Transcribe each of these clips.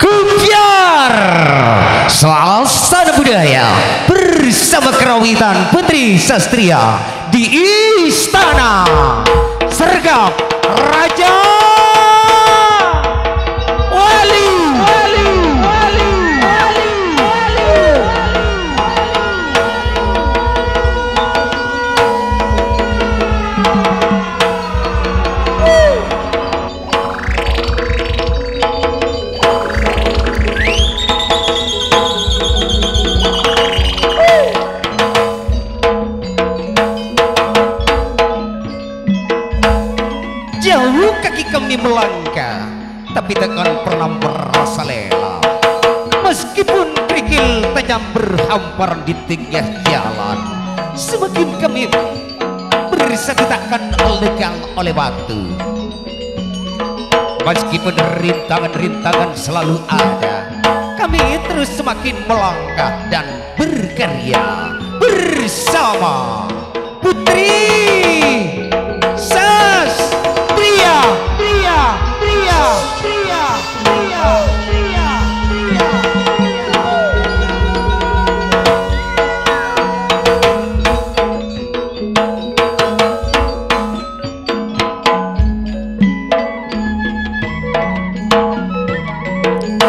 Kupiar suasana budaya bersama kerawitan Putri Sastria di Istana Sergap Raja Wali. Jauh kaki kami melangkah, tapi takkan pernah merasa lelah. Meskipun kerikil tajam berhamparan di tengah jalan, semakin kami bersatu takkan legang oleh batu. Meskipun rintangan-rintangan selalu ada, kami terus semakin melangkah dan berkarya bersama Putri Sastria.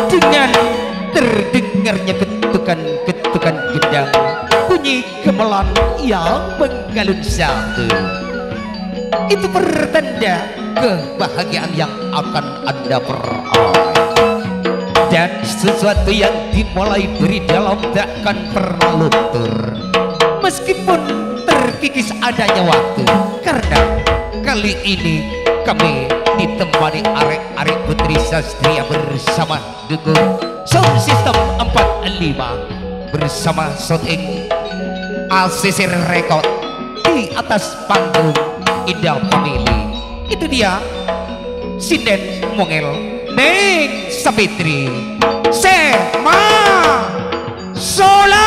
Dengan terdengarnya ketukan gendang, bunyi gamelan yang mengalun satu, itu pertanda kebahagiaan yang akan Anda peroleh. Dan sesuatu yang dimulai dari dalam takkan pernah luntur, meskipun terkikis adanya waktu. Karena kali ini kami ditemani arek-arek Putri Sastria bersama dengan sound system 45 bersama shooting ACC Record di atas panggung Indah Family. Itu dia Sinden Mongel Neng Sapitri Sema Sola.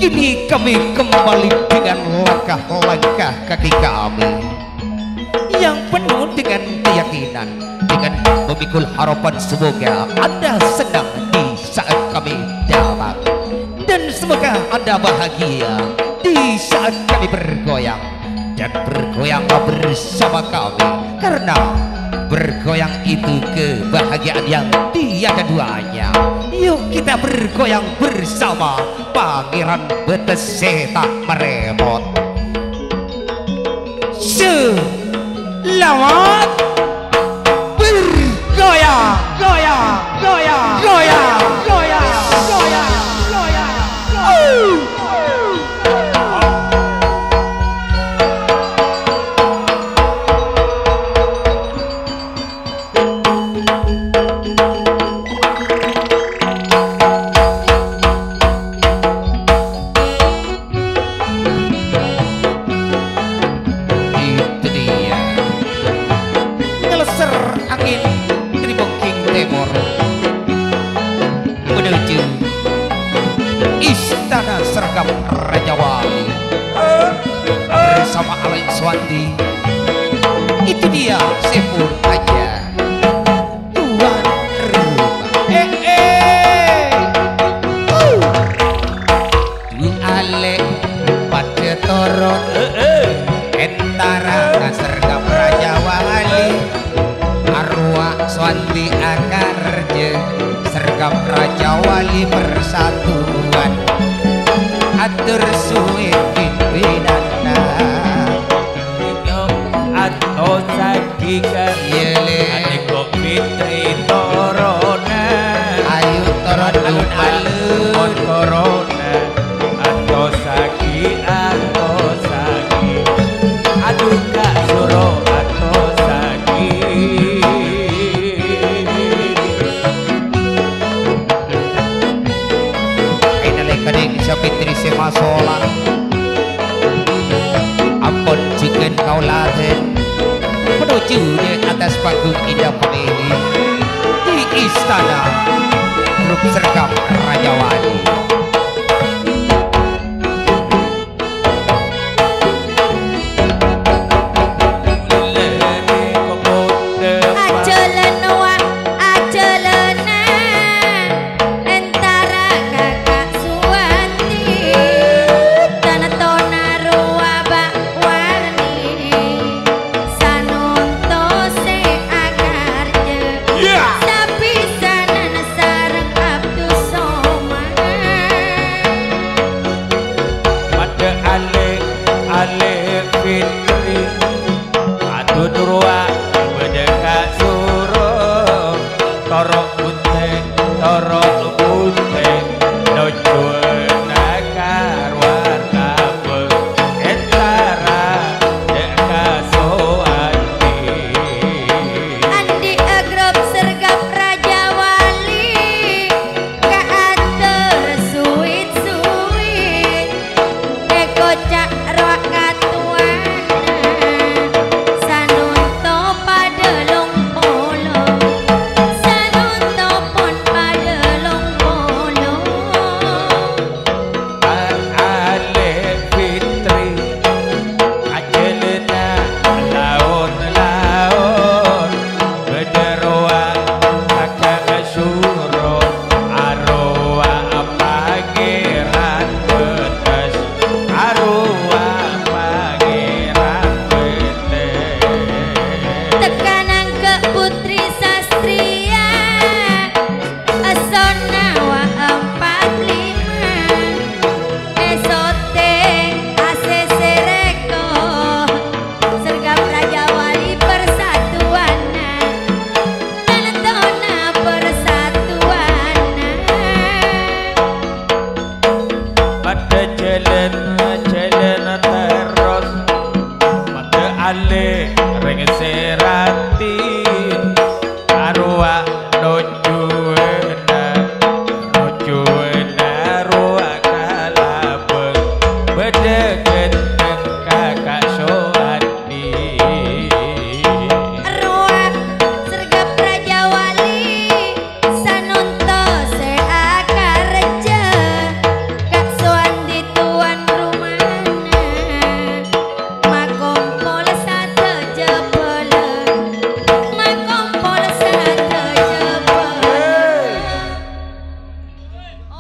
Kini kami kembali dengan langkah-langkah kaki kami yang penuh dengan keyakinan, dengan memikul harapan semoga Anda senang di saat kami datang, dan semoga Anda bahagia di saat kami bergoyang, dan bergoyang bersama kami, karena bergoyang itu kebahagiaan yang tiada duanya. Yuk kita bergoyang bersama Pangeran Beteseta meremot. Selamat bergoyang, goyang, goyang, goyang, goyang, goyang, goyang. Menuju Istana Sergap Raja Wali bersama Alex Wandi. Itu dia Sepur aja tuan rumah. Dwi Alek pada toron entara Sergap Raja Wali arwah Swanti akarje Sergap Raja Wali persatuan atur suwe pimpinanna atau sagika yele adeko Fitri torona ayu toron alun-alun corona atau sagi aduh kak suro atau sagi kadeng Sapitri Sema Sola ampun jika kau laten menuju di atas panggung Indah Family di Istana sergap Raja Wali.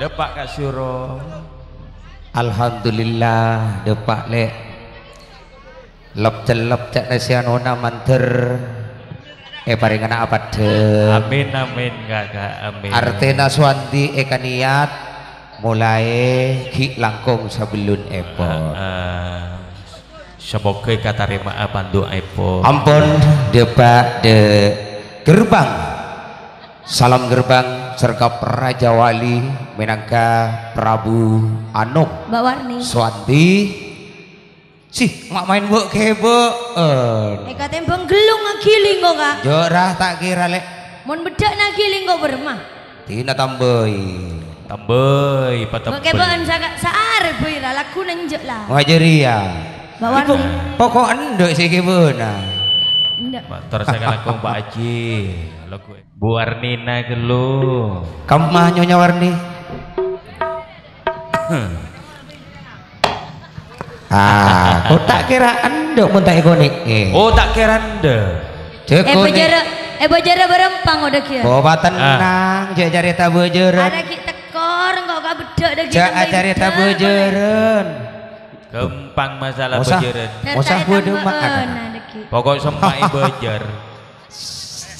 Depak Kak Suro. Alhamdulillah depak lek lop celop cak nasianona manter paringana apa de. Amin amin kakak amin. Artena Swanti eka niat mulai ki langkung sebelum epot. Semoga katarima bantu epot. Ampun depak de gerbang. Salam gerbang sergap Raja Wali minangka Prabu Anuk Mbak Warni Swanti sih mak main buk kebuk eka tembang gelung ngagiling kok kak jorah tak kira lek mon bedak ngagiling kok bermah tina tamboi mbak kebaan saar boy lah laku nenjek lah ngajari ya Mbak Warni pokok endok sih kebuna enggak terus saya lakong Mbak Aji Bu Warnina gelu. Kamu mah Nyonya Warni. Kau tak kira endok mun tak ikonik. Oh tak kira ende. bojere berempang udah kia. Bawa tenang, jak carita bojeren. Ada ki tekor enggak gak bedek dah kita. Jak carita bojeren. Gampang masalah bojeren. Usah bodoh makan. Pokok semai bojer.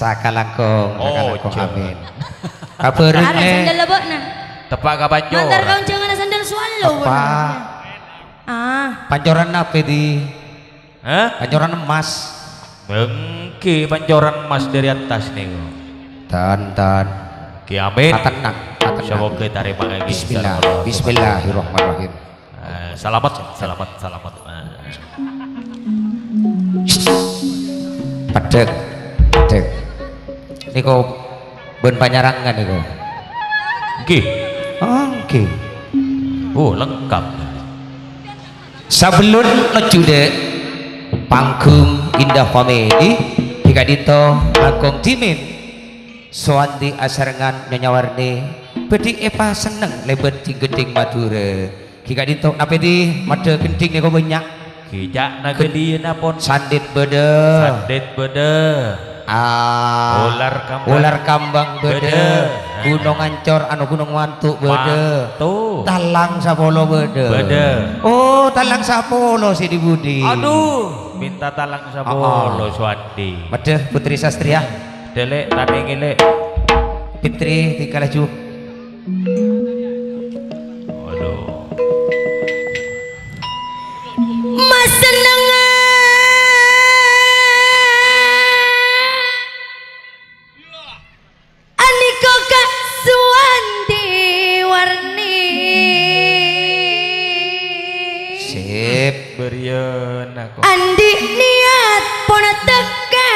Sakalangkong, amin. Ada sandal lebok nah. Tepak ka pancor. Mantar kau jangan sandal swallow. Apa? Pancoran apa di? Hah? Pancoran emas. Bengki pancoran emas dari atas nih. Tan. Ki amin. Tenang. Semoga tarima lagi. Bismillahirrahmanirrahim. Selamat. Padek. Niko ben panyarangan niko. Nggih. Oke. Oh, lengkap. Sebelum ngejude panggung Indah Komedi Dika Dito Langkung Timin Swanti asarengan Nyonya Warni bedi epa seneng lebet di geding Madura kika ditok nape di made gending nih kau banyak kijak nageli napon sandit bede ular kambang bede gunung ancor anu gunung wantu bede talang sapolo bede oh talang sapolo si di budi aduh minta talang sapolo Swandi made Putri Sastria delek tani ngilek Fitri tika laju aduh Mas seneng aniko Kak Suwandi warni sip berieun aku andi niat pun teka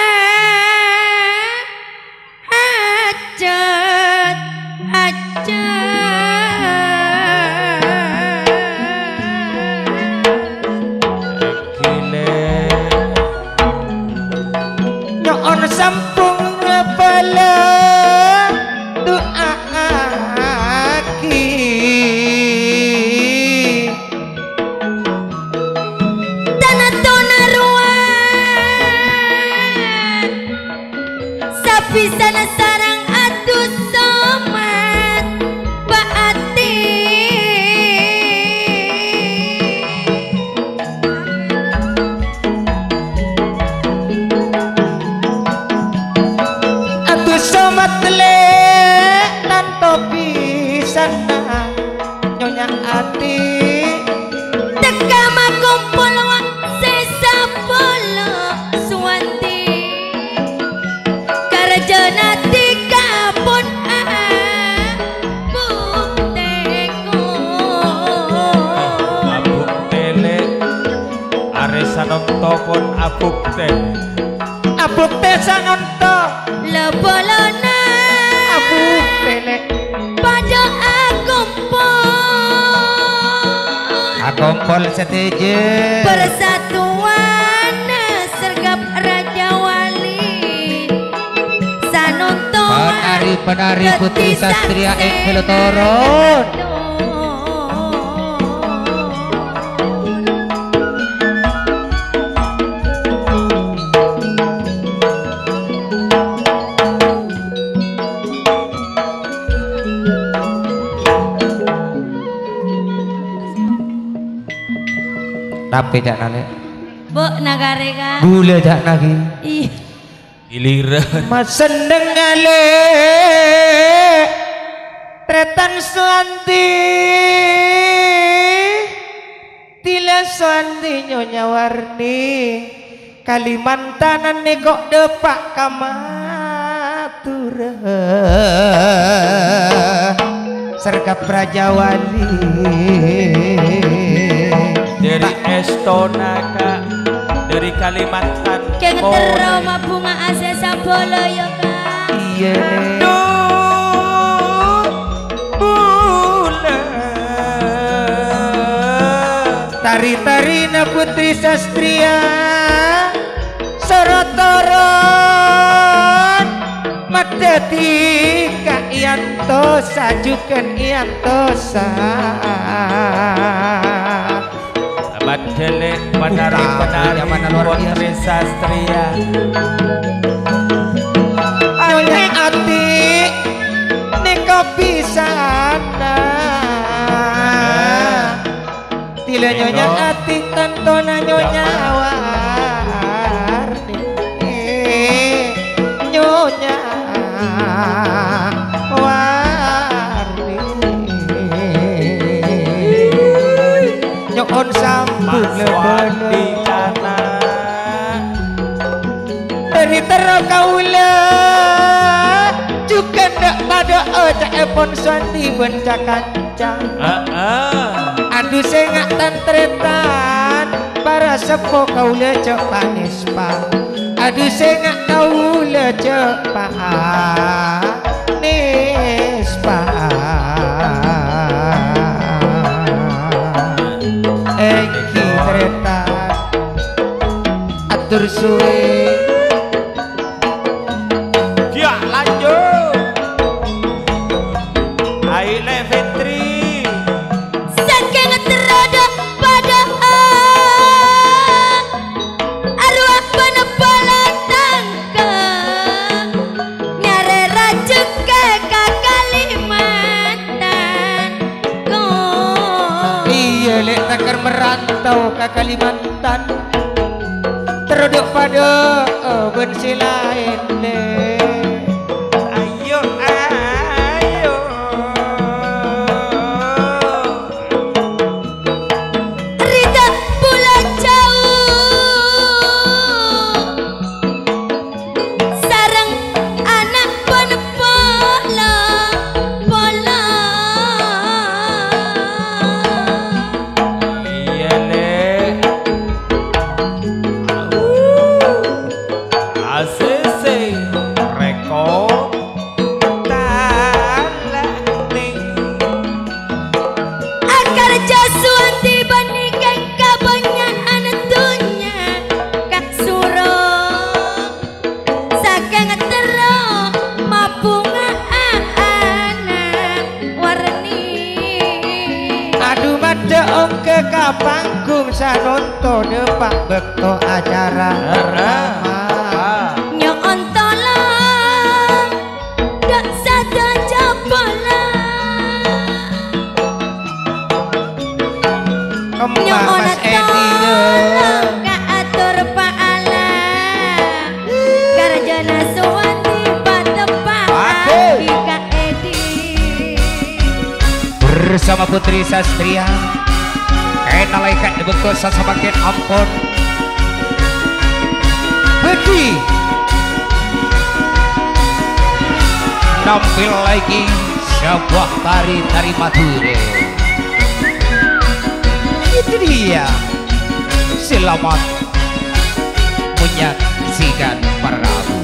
hajat nyoon sampung ngepala doa aki tanah tona ruang sapi sana sarang aduh somat baati atuh somat le tanto pisana nyonya ati teka makumpul wa sesapolo Suwandi karjana tika pun bukteko abuk tele aresanonto pon abuk sanonto lebolona abuk tele pada akompol setuju persatuan sergap Raja Wali sanonto penari Putri Sastria Engkelo Toron tapi dak nale Bok nagare ka gula dak lagi ih giliran mas sendeng ale tretan Suwandi tila Suwandi nyonya warni Kalimantanan nih kok depak kamatura sergap Raja Wali dari Estonaka dari Kalimantan kayak ngetero bunga ase sabolo ya kak iya tari-tari na Putri Sastria sorotoron madati ka ianto sajukan iantosa Badele penari-penari Putri Sastria ane ati niko pisana tila nyonya ati tantona nyonya warni nyonya warni nyokon sambut Swandi kana dari tero kaula juga ndak pada ojak epon Swandi bencak kancang aduh sengak tantretan para sepo kaula cok panispa aduh sengak kaula cok panispa eki tretan atur suwe Ayo Le Fitri. Saking terodok pada arwah penepala tangga nyare rajuk ke Kalimantan. Iya lek takar merantau ke Kalimantan terodok pada bensi lain lek. Ayo ayo. Rida pula jauh sarang anak penepala pola. Iya Le. ACC rekor talaning. Akar jasuan dibandingkan kebanyakan dunia kak surong saking terong mabunga anak warni. Aduh mada ke kapanggung sanonto depak bekto acara pertama. Nyon tolong dak sada jabalan Kembang Mas Edi tolong ka atur paala karjana suwati patepak Aduh. Kak Edi. bersama Putri Sastria kenalaikan dibentuk sasamakin ampun Bedi nampil lagi sebuah tari Madura. Itu dia selamat menyaksikan Prabu.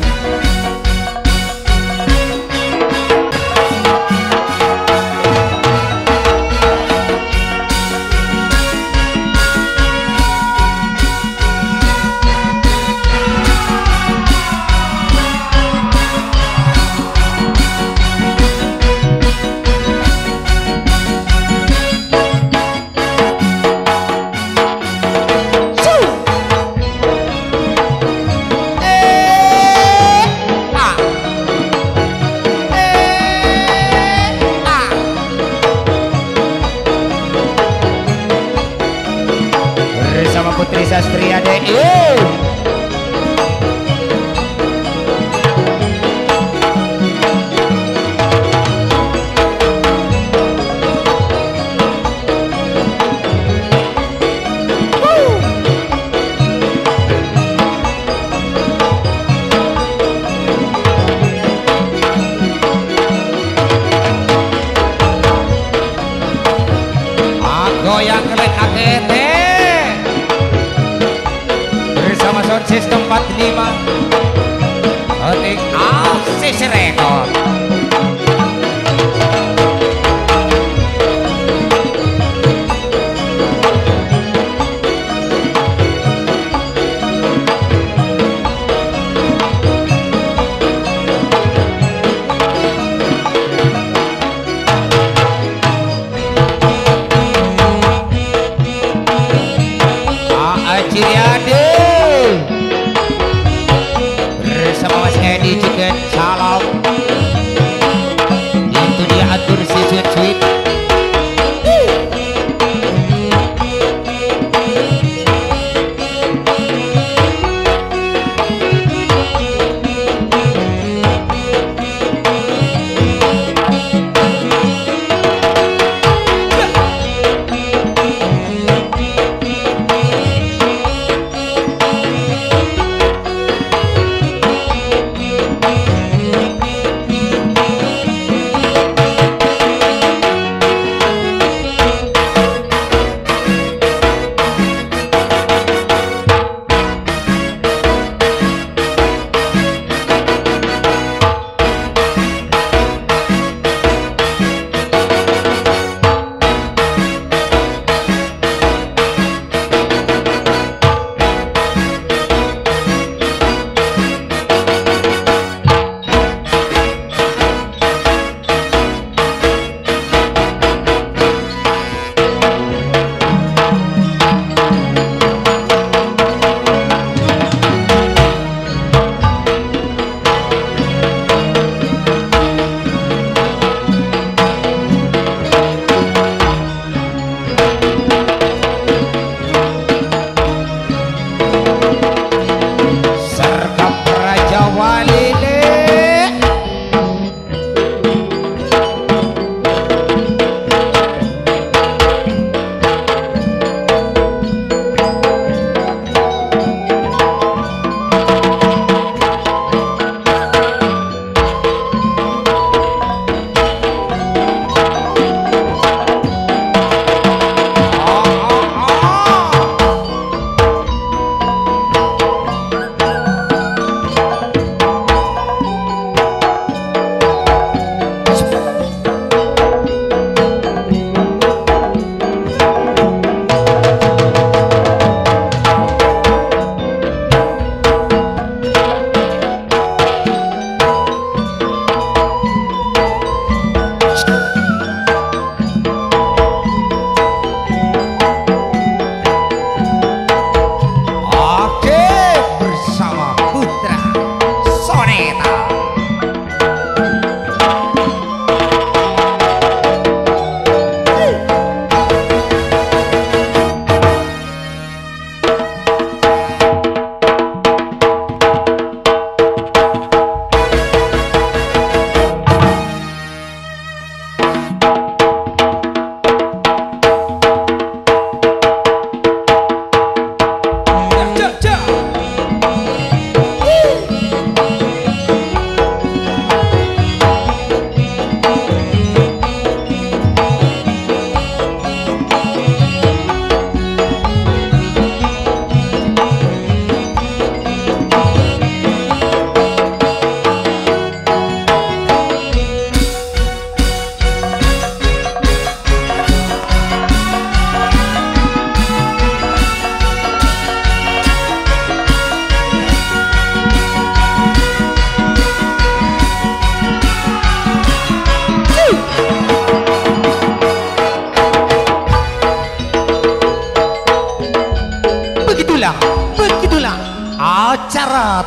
Bersama Putri Sastria DE. Goyang kelek AKT bersama sound system 45 Otik ACC Record. Ciriade bersama Mas Edi juga salam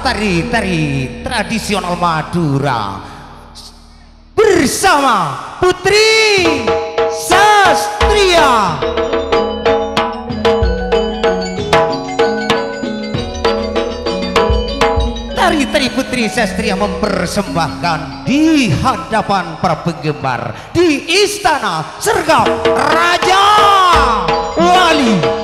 tari-tari tradisional Madura bersama Putri Sastria. Tari-tari Putri Sastria mempersembahkan di hadapan para penggemar di Istana Sergap Raja Wali.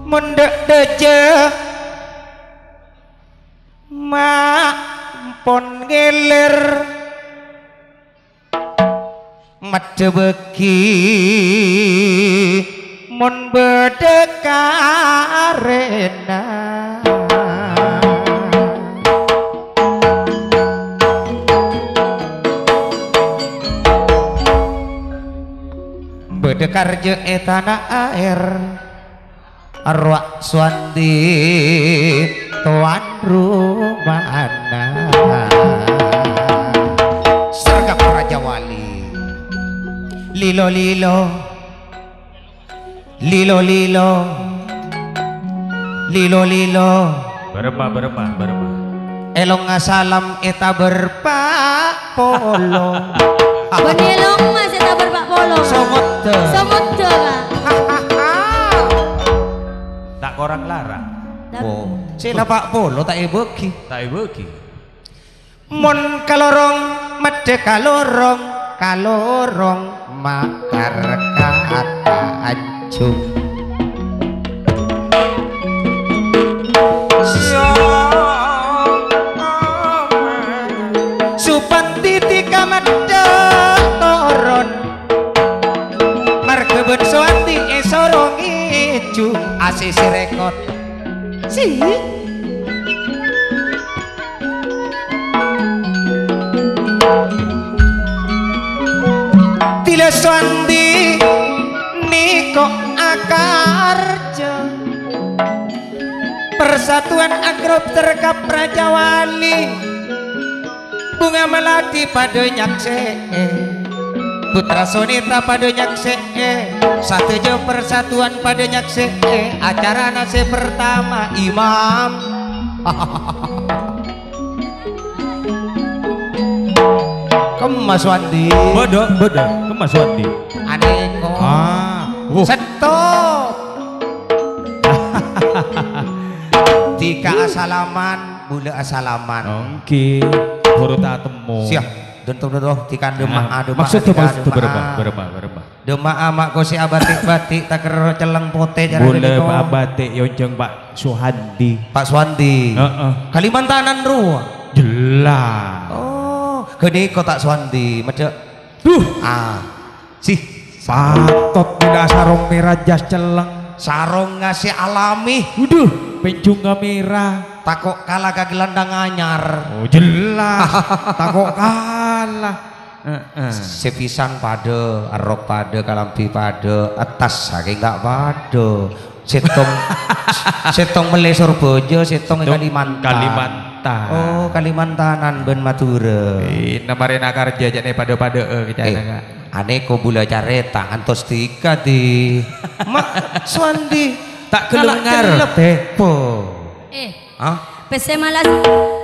Mendek deje mak pon gelir made beki mun bedekarena bedekar je tanah air arwah Swandi tuan rumahna Sergap Raja Wali. Lilo lilo lilo lilo lilo lilo Berema elong asalam eta berpak polo Benelong mas eta berpak polo. somot teu. Somot teu, Kak. tak korang larang Oh, sila pak polo tak ibeki. tak ibeki Mon kalorong mede kalorong makar kata acuh. Supanti tika mede toron markebun suanti esorong icu asisi rekod si Tila Swandi Niko Akarjo Persatuan Agrop Sergap Raja Wali Bunga Melati pada nyakse Putra Sonita pada nyakse Satu jauh persatuan pada nyakse Acara nasi pertama Imam Kemas Wandi bodoh kemas Wandi Aneko Stop Tika asalaman Bula asalaman oke baru tak temu Siap Dontoh tika demak maksudnya berema Demak amak kosi abatik-batik tak kero celeng pote boleh Pak Batik yonceng Pak Suhandi Pak Swandi Kalimantanan ruang jelas gede kotak Swandi macam sih patot tidak sarung merah jas celeng sarung ngasih alami penjung merah takok kalah ke gelandang anyar jelas takok kalah sepisan pada arok pada kalampi pada atas saking gak pada setong melesor bojo setong Kalimantan oh Kalimantanan ben Madura namarin akar jajan pada aneko bula careta antos tika di mak Swandi tak kelengar tepo PC malas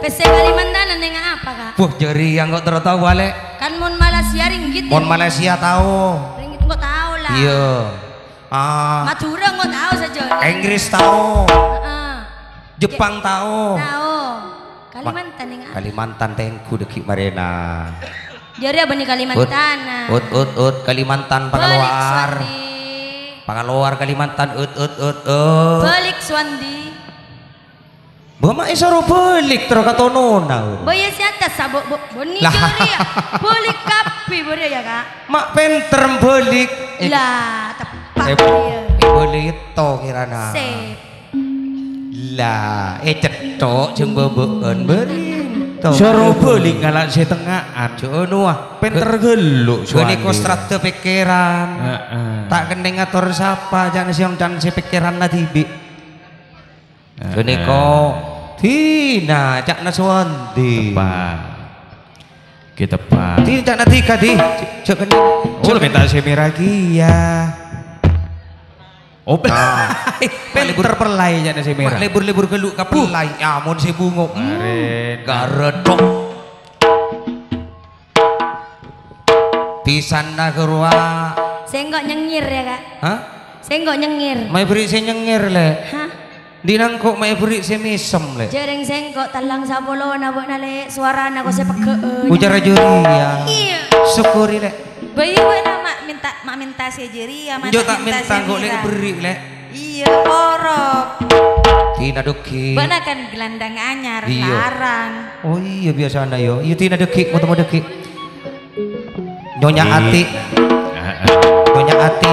PC Kalimantan dengan apa Kak? Puh jeri yang kok tahu balik Kan mon Malaysia ringgit. Mon Malaysia tahu. Ringgit kok tahu lah. Iya. Madura kok tahu saja. Inggris tahu. Jepang tahu. Tahu. Kalimantan dengan Kalimantan tengku deki Marena. Jadi apa nih Kalimantan? Ut Kalimantan Pangaluar. Pangaluar Kalimantan ut. Balik Swandi. Bamak isaro balik terus katonona. Boya si atas sabuk boni juri ya. Balik kapi boleh ya Kak? Mak penterem balik. Lah tepat ya. Balik to kirana. Sip. Lah cetok jeung beubeun beurin. Soro beuling ngalak setengahan. Jono ah Penter geluk soalnya kau strate pikiran. Tak kendeng ngatur sapa jangan siang dan si pikiran tibi. Jono kau Tina cak naswandi. Kita pak. Tidak nanti kadi. Jangan. Oh minta semir lagi ya. Oh, libur perlai jana semir. Libur geluk kapelai. Ya mon si bungo. Karen. Garedok. Pisan na kerua. Senggok nyengir ya kak. Hah? Senggok nyengir. Mai beri saya nyengir le. Hah? Dinang kok mai beri saya misem le. Jereng senggok talang sabolo nabok nale suara nako saya peke. Ujar juri ya. Iya. Syukuri le. Bayi gue mak minta si jeri ya. Jo tak minta kok le beri le. Iya orok. Tina deki. Bana kan gelandang anyar Iya. larang. Oh iya biasa anda yo. Iya tina deki mau deki. Nyonya Ati. Nyonya Ati.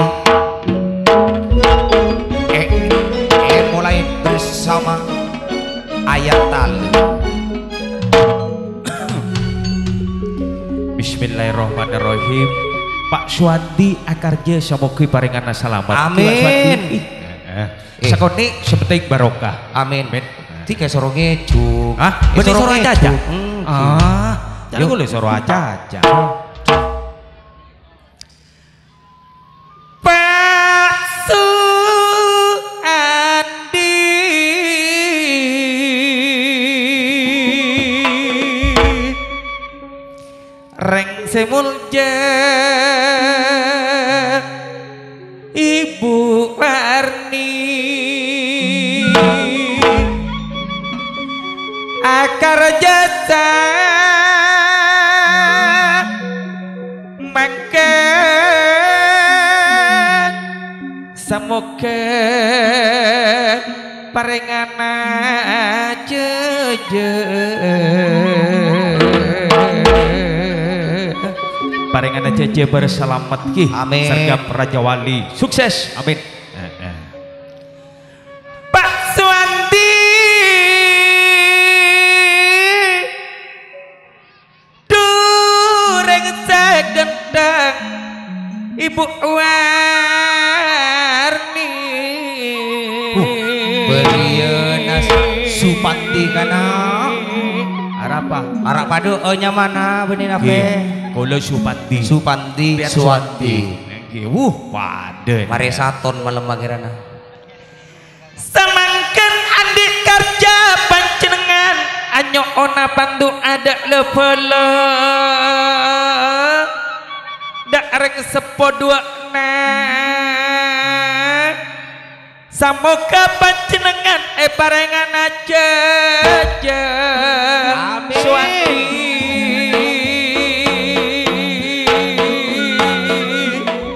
Mulai bersama Ayatal. Bismillahirrahmanirrahim. Pak Suwandi akarja samoga paringana salamat. Amin. Sakoni sepenting barokah. Amin. Tiga soro ngejung. Ah, bener soro aja. Jadi Yuk. boleh soro aja. Pak Suwandi reng semulja Ibu Warni akar jasa mangke semoga parengana jeje Paringana jeje berselamat ki. Amin. Sergap Raja Wali sukses. Amin. Pak Suwandi dureng sagendang Ibu Warni Beliana Supati kana Arapa? Arap padu mana benih apa? Kalau Supati. Supandi Suwandi Paden. Mari saton malam magirana. Samangkan andi kerja panjenengan anyo ona pandu ada lepele dak reng sepodua na samoga panjenengan parengan aja Amin. Suwandi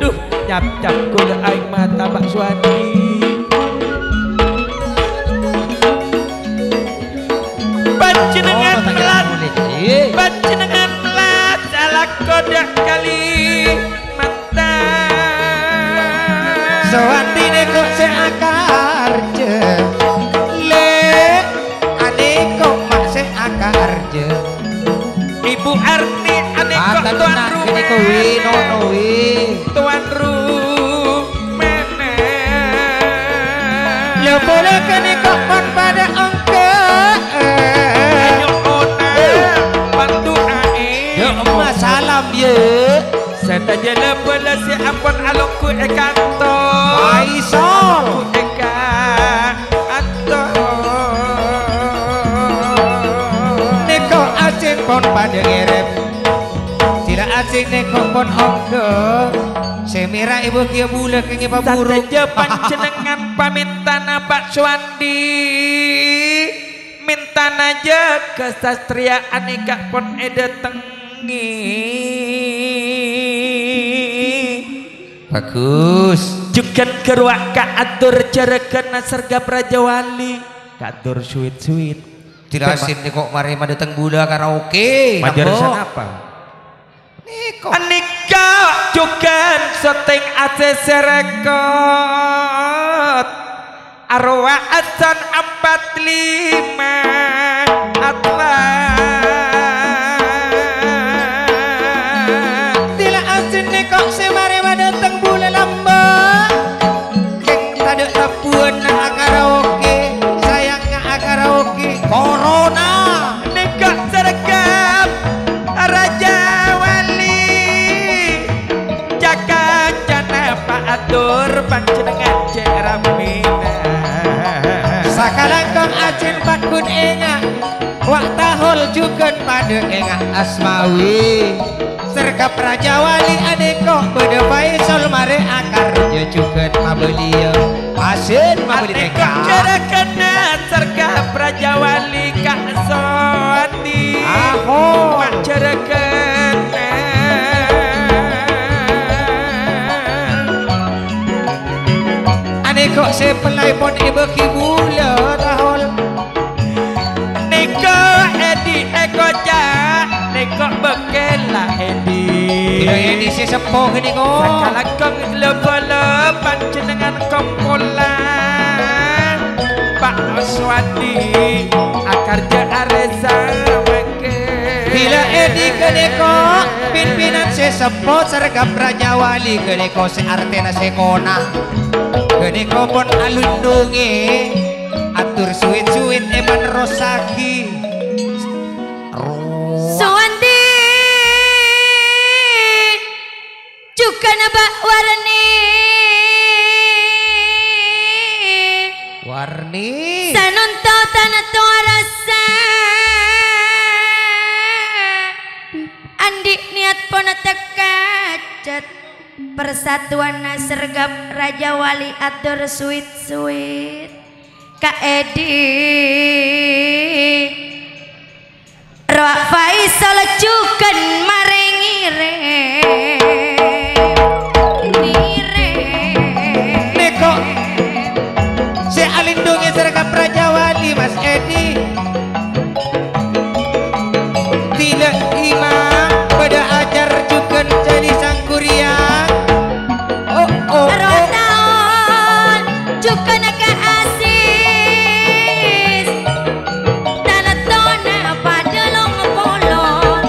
duh cap kula aing mata Pak Suwandi panjenengan melat salah kodak kali mata Suwandi neko seakarje le ane kok mak seakarje Ibu Arti ane kok tuan rumah neko wi nono wi tuan rumah lo boleh kene kok pon pada angka bantu ae yo emak salam ye saya tanya lepelah si ampun alungku kantor Faisal neko asing pon pada ngerep tidak asing neko pon angka semira ibu kia bula kengi paburuk saja panjenengan pamintana Pak Suwandi minta aja kesastriaan ikak pon tengi bagus juga keruak atur jarakan sergap Raja Wali katur sweet tidak asin nih kok mari datang Buddha karaoke majurusan apa Niko anika juga setting ACC rekod arwah asan 45 atlas tidak asin nih kok semari datang bulan lamba keng tadi tapuan na karaoke sayangnya karaoke corona nikah sergap Raja Acen bakun enga wak tahol juga pada enga Asmawi sergap Raja Wali adeko beda Faisal mare akar juga mabelia asin mabeli adeko cara kena sergap Raja Wali Kak Sondi aho cara kena adeko sepelai pon ibu kibula tahol Niko Edi Eko Cak Niko Bekela Edi Kilo Edi si sepuh ini kok Sakala kong lepa-lepa panjenengan kompolan Pak Oswandi akar Areza Meke Bila Edi kedeko pimpinan si sepuh sergap Raja Wali kedeko si Artena Sekona kedeko pon alundungi atur suit-suit eman rosaki Soandi juga nabak warni sanunto tanah tua rasa andi niat pona tekajat persatuan sergap Raja Wali atur suit-suit Kak Edi Roak Faisal juga marengire neko si alindungi sergap Raja Wali Mas Edi tidak imam pada ajar juga jadi sang kuriang Roak tahun juga naga asis tanah tona pada long polong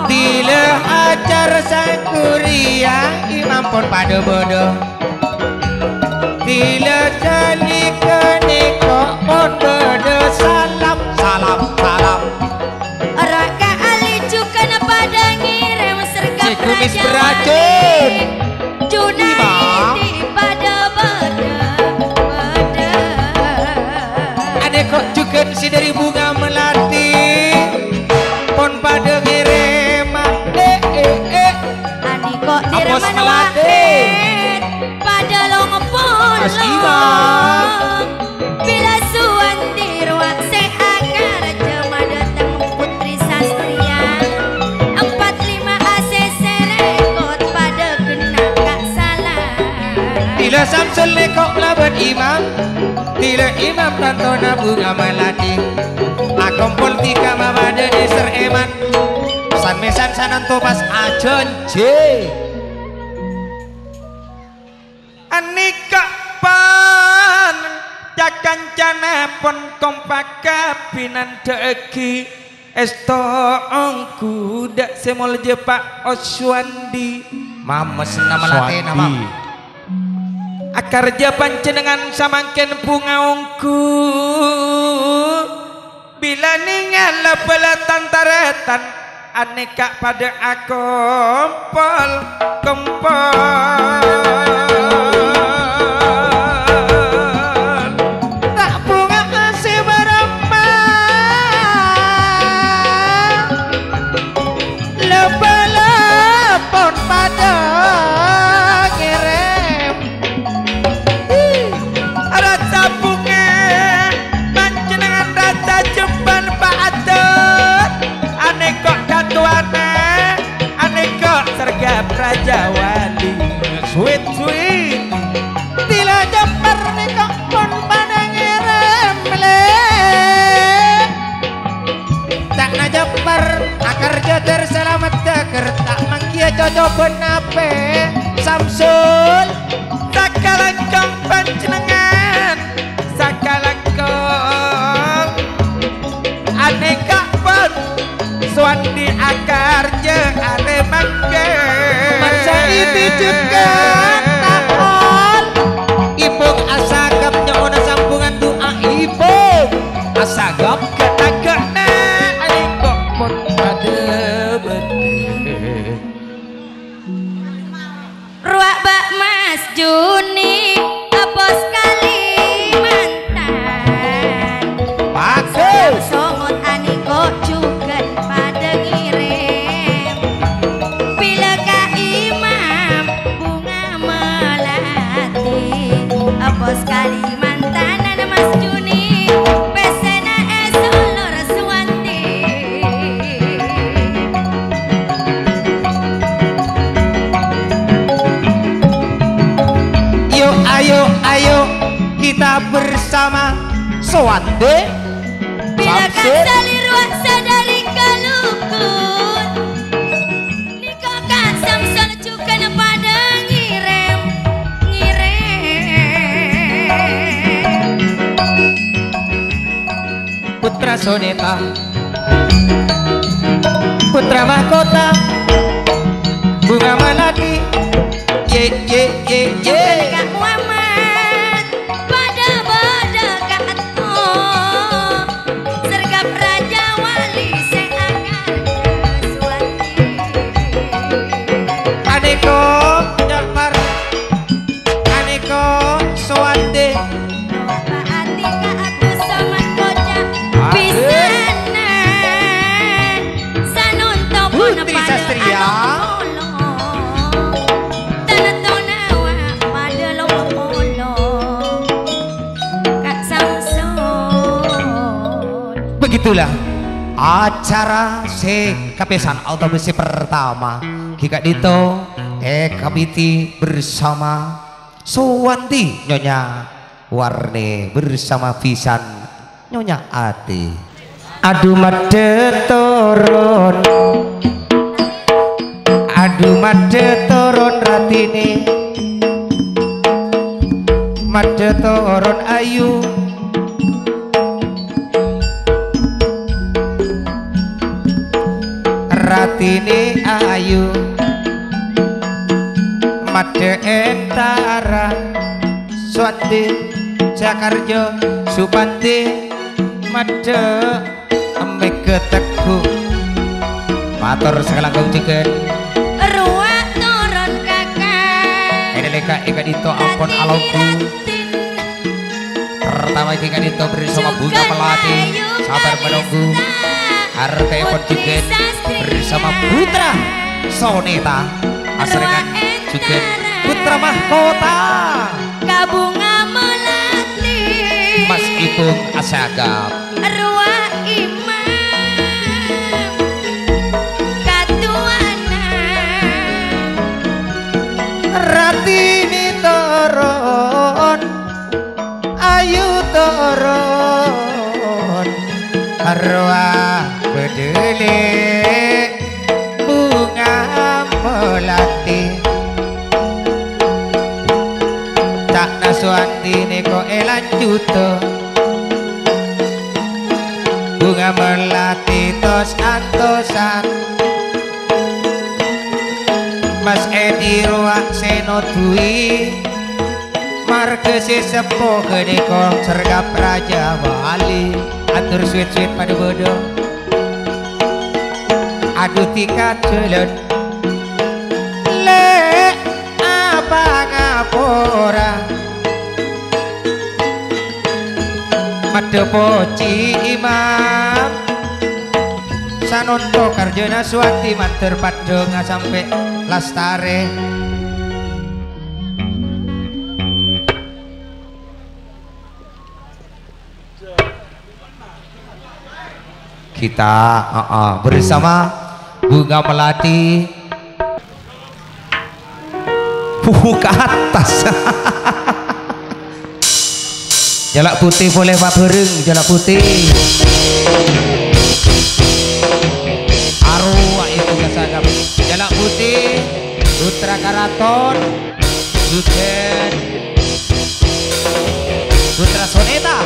tidak ajar sang kuriang imam pun pada bodoh tidak jadi keniko pun bodoh salam salam salam Raka Ali juga na pada ngirim sergap Si kumis Raja beracun. Wali Junaidi pada beda ada kok juga si dari bunga melati pon pada ngirim Ani kok Apos dirman melati. wahid pada long Mas Imam. polong bila suwanti ruang seakar jema datang putri sastria 45 ACC rekod pada kena kak salah Tila Samsul lekok laban imam Tila imam tantona bunga melati Akompol tiga mamada deser eman San mesan sanan topas ajon je Anika pan Jakan cana pon kompak kapinan deki Esto ongku dak semol je Pak Oswandi Mames nama lati nama Akar japan cenengan samangken bunga ongku Bila ningal pelatan taretan Aneka pada akompol kompol Tak bunga kasih berembang Lepa-lepon pada ngirim rasa bunga panjenengan rasa jemban Pak Atut aneka katuana aneka sergap Raja Wali sweet sweet Tila jemper nikok pun pada ngirim Tak na jemper akar jodoh selamat deker Tak mangkia cocok benape Samsul sakalangkong panjenengan sakalangkong aneka pun suandi akar je are mangke Masa itu juga tahol Ibung asagapnya ona sambungan doa Ibung asagap kata-kata aneka pun pada bener Ruak Bak Mas Juni Apos Kalimantan Kasam songot aniko juga pada ngirim. Bila ka imam bunga melati, apa sekali mantanan Mas Juni, pesena esolor Suwanti. Yuk ayo kita bersama Suwanti. Bila kasali ruang sadari kalukut, niko kasam sol juga pada ngirim. Putra Soneta, putra mahkota, bunga melati, ye. Kak Muhammad pada bodakato, sergap raja wali seakan Suwanti. Aneko Jakfar, aneko Suwanti. Baati ka aku sama kocak pisana, sanonto pun Putri pada Sastria. Begitulah acara kapesan autobus pertama Kika Dito Kabiti bersama Suwanti, Nyonya Warni bersama Visan, Nyonya Ati. Adu made turun, adu made turun ratini, made turun ayu. Ratini ayu made entara Suwanti Jakarjo Supanti made mege teguh matur sekalangkung jigen ruak turun kakak. ini leka Ika Dito ampun alongku pertama Ika Dito bersama Bunga Melati sabar menunggu harga pun juga bersama Putra Soneta asrengan juga putra mahkota Kabunga Melati Mas Ipung Asagap ruak imam katuana Ratini turun ayu turun arwah bedele bunga melati tak nasuanti neko elanjuto bunga melati tos antosan Mas Edi ruak seno dui markesi sepo kedekong sergap raja wali atur sweet pada bodoh adu tika celon le apa ngapora made poci imam sanonto karjana Suwanti manter padonga sampai lastare kita bersama Bunga Melati ke atas jalak putih boleh Pak Bereng jalak putih arwah itu kesagap jalak putih Putra Karaton Suken Putra Soneta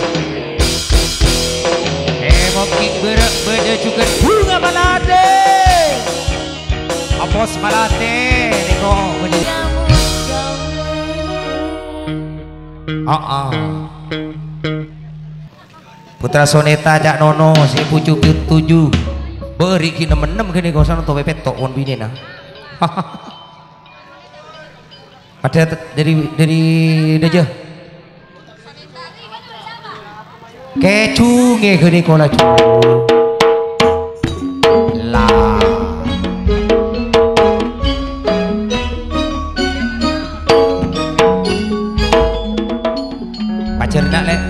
mungkin berak beda juga Bunga Melati Apos Melati niko Putra Soneta jak nono si pucu tujuh beri kini menem kini kosan untuk pepet tok on bini nah ada dari deja Kecunge gede kola lah. Pacar nak lek.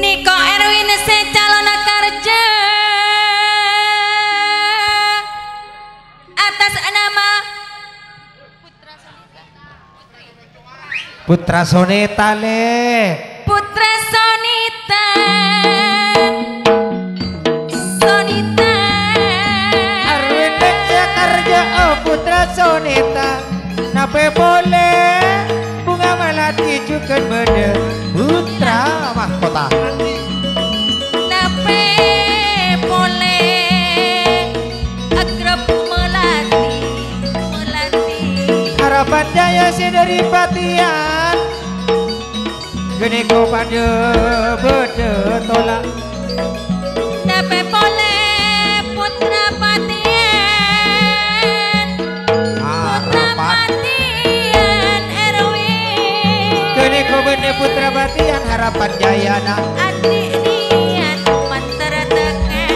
Niko Erwin secalon kerja atas nama Putra Soneta le. Putra Sonita. Sonita. Erwin kerja kerja oh Putra Soneta. Nape boleh bunga melati juga beda putra mahkota. Nape boleh agrep melati Harapan jaya si dari Patian gede ko pada beda tolak. Nape boleh putra Patian Erwin gede ko beda putra Patian harapan jaya nak adik niat mantara tengah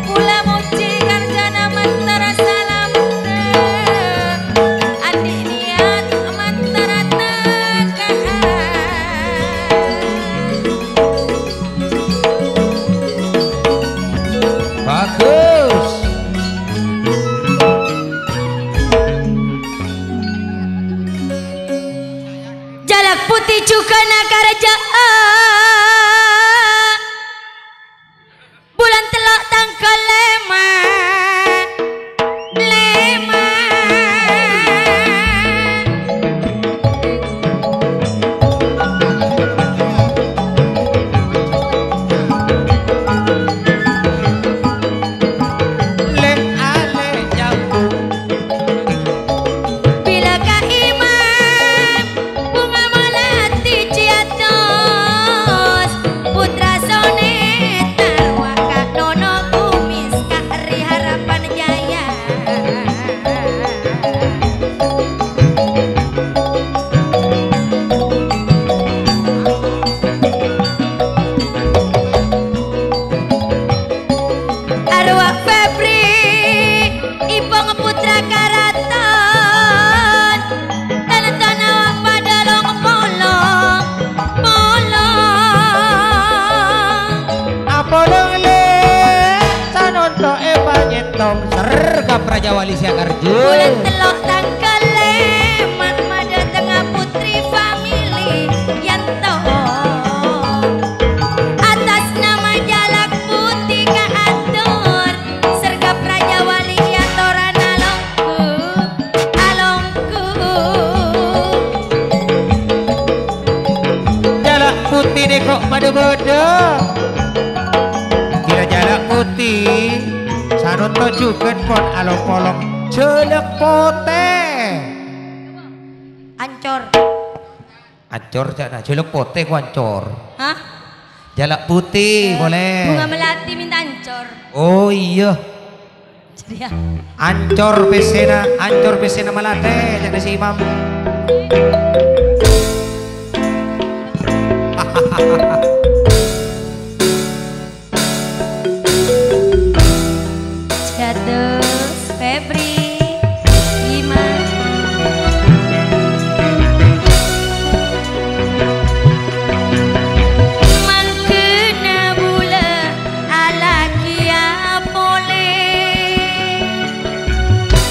pula muji karjana mantara salam adik niat mantara tengah. bagus. Jalak putih juga nakarja bulan telok tangkal lema Le ale nyambung bila kaimam bunga melati ciatos putra soneta waka nono kumis kari harapan jaya. Arwah Febri Ipong putra karaton tanah-tanah wak padalong polong apolong le sanonto epanyetom sergap Raja Wali Siakarjo bulan telok tangkal leman mada tengah putri famili yanto atas nama jalak putih kaatur sergap Raja Wali yatoran alongku jalak putih deh kok pada bodo kira jalak putih sanonto juga pon along polong jelek pote ancor. ancor jana jelek pote ku ancor Hah? jalak putih boleh Bunga melati minta ancor. oh iya Jadi ya. ancor pesena malate jana si imam Jados Febri Iman mangkena bula ala kia pole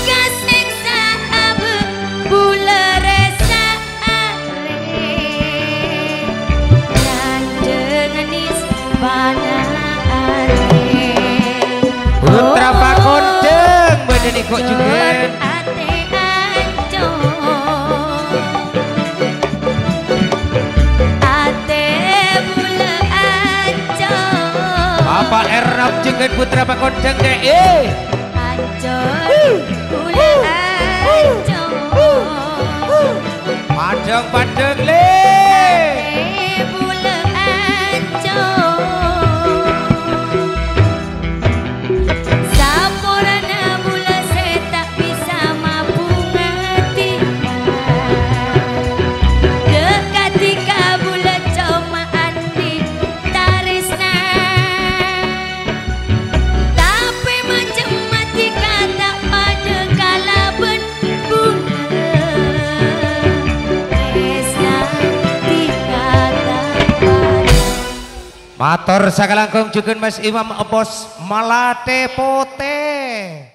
kasih sahab bula resa are dan dengenis banaan putra pakonceng badan kok juga ate ancor ate bula ancor Bapak Ernap jengen putra pakonceng deh ancor bula ancor padang le ate bula ancor sampurna bula saya tak bisa mampu ngerti ketika Matur sakalangkung juga Mas Imam Bos Malate Pote.